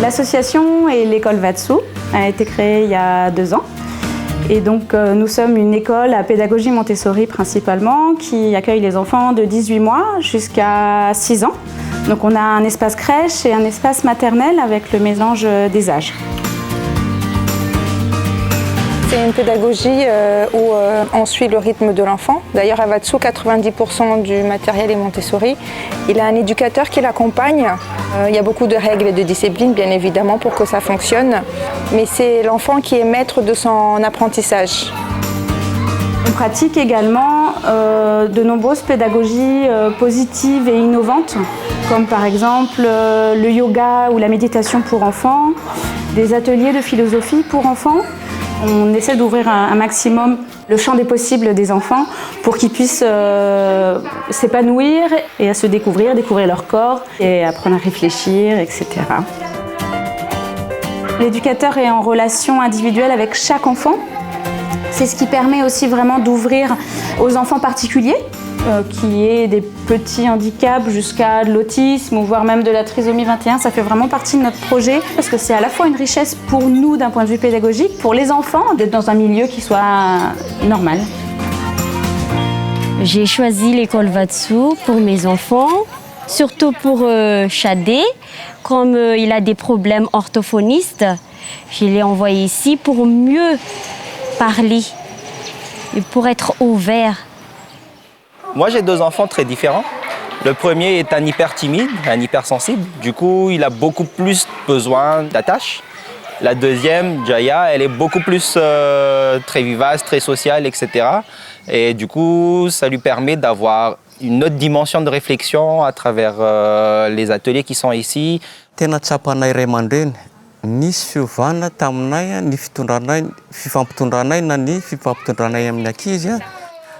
L'association et l'école Vatsu a été créée il y a 2 ans. Et donc nous sommes une école à pédagogie Montessori principalement qui accueille les enfants de 18 mois jusqu'à 6 ans. Donc on a un espace crèche et un espace maternel avec le mélange des âges. C'est une pédagogie où on suit le rythme de l'enfant. D'ailleurs, à Vatsu, 90% du matériel est Montessori. Il a un éducateur qui l'accompagne. Il y a beaucoup de règles et de disciplines, bien évidemment, pour que ça fonctionne. Mais c'est l'enfant qui est maître de son apprentissage. On pratique également de nombreuses pédagogies positives et innovantes, comme par exemple le yoga ou la méditation pour enfants, des ateliers de philosophie pour enfants. On essaie d'ouvrir un maximum le champ des possibles des enfants pour qu'ils puissent s'épanouir et à se découvrir leur corps et apprendre à réfléchir, etc. L'éducateur est en relation individuelle avec chaque enfant. C'est ce qui permet aussi vraiment d'ouvrir aux enfants particuliers, qui aient des petits handicaps jusqu'à de l'autisme ou voire même de la trisomie 21. Ça fait vraiment partie de notre projet parce que c'est à la fois une richesse pour nous d'un point de vue pédagogique, pour les enfants, d'être dans un milieu qui soit normal. J'ai choisi l'école Vatsu pour mes enfants, surtout pour Shadé. Comme il a des problèmes orthophonistes, je l'ai envoyé ici pour mieux parler et pour être ouvert. Moi, j'ai 2 enfants très différents. Le premier est un hyper timide, un hypersensible. Du coup, il a beaucoup plus besoin d'attache. La deuxième, Jaya, elle est beaucoup plus très vivace, très sociale, etc. Et du coup, ça lui permet d'avoir une autre dimension de réflexion à travers les ateliers qui sont ici. Tena tsapanay ray aman-dreny, nisy fiovana taminay ny fifampitondranay na ny fifampitondranay amin'ny ankizy.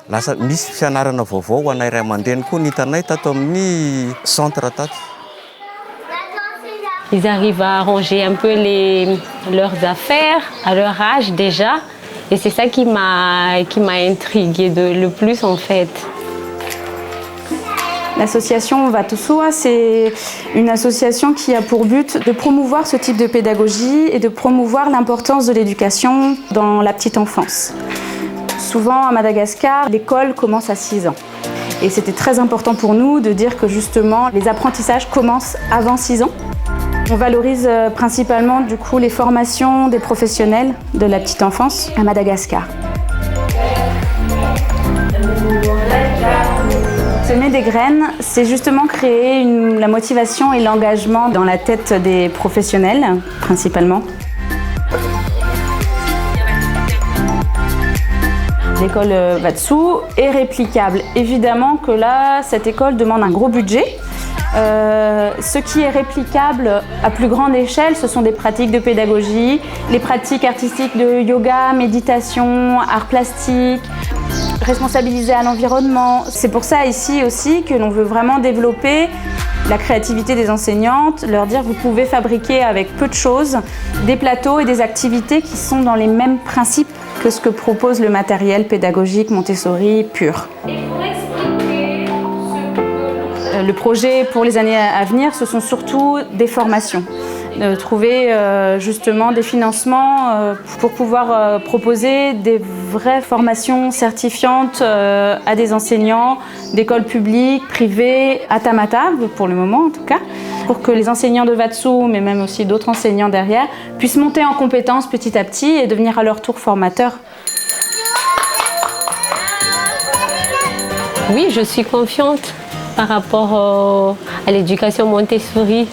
Lasa misy fianarana vaovao ho anay ray aman-dreny koa nitanay tato amin'ny centre tato. Ils arrivent à arranger un peu leurs affaires à leur âge déjà. Et c'est ça qui m'a intriguée le plus en fait. L'association Vatusua, c'est une association qui a pour but de promouvoir ce type de pédagogie et de promouvoir l'importance de l'éducation dans la petite enfance. Souvent à Madagascar, l'école commence à 6 ans. Et c'était très important pour nous de dire que justement les apprentissages commencent avant 6 ans. On valorise principalement du coup les formations des professionnels de la petite enfance à Madagascar. Semer des graines, c'est justement créer la motivation et l'engagement dans la tête des professionnels principalement. L'école Vatsu est réplicable. Évidemment que là, cette école demande un gros budget. Ce qui est réplicable à plus grande échelle, ce sont des pratiques de pédagogie, les pratiques artistiques de yoga, méditation, art plastique, responsabiliser à l'environnement. C'est pour ça ici aussi que l'on veut vraiment développer la créativité des enseignantes, leur dire vous pouvez fabriquer avec peu de choses des plateaux et des activités qui sont dans les mêmes principes que ce que propose le matériel pédagogique Montessori pur. Le projet pour les années à venir, ce sont surtout des formations. Trouver justement des financements pour pouvoir proposer des vraies formations certifiantes à des enseignants d'écoles publiques, privées, à Tamata, pour le moment en tout cas, pour que les enseignants de Vatsu, mais même aussi d'autres enseignants derrière, puissent monter en compétences petit à petit et devenir à leur tour formateurs. Oui, je suis confiante par rapport à l'éducation Montessori.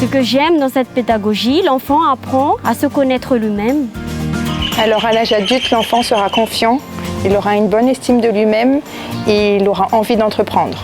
Ce que j'aime dans cette pédagogie, l'enfant apprend à se connaître lui-même. Alors à l'âge adulte, l'enfant sera confiant, il aura une bonne estime de lui-même et il aura envie d'entreprendre.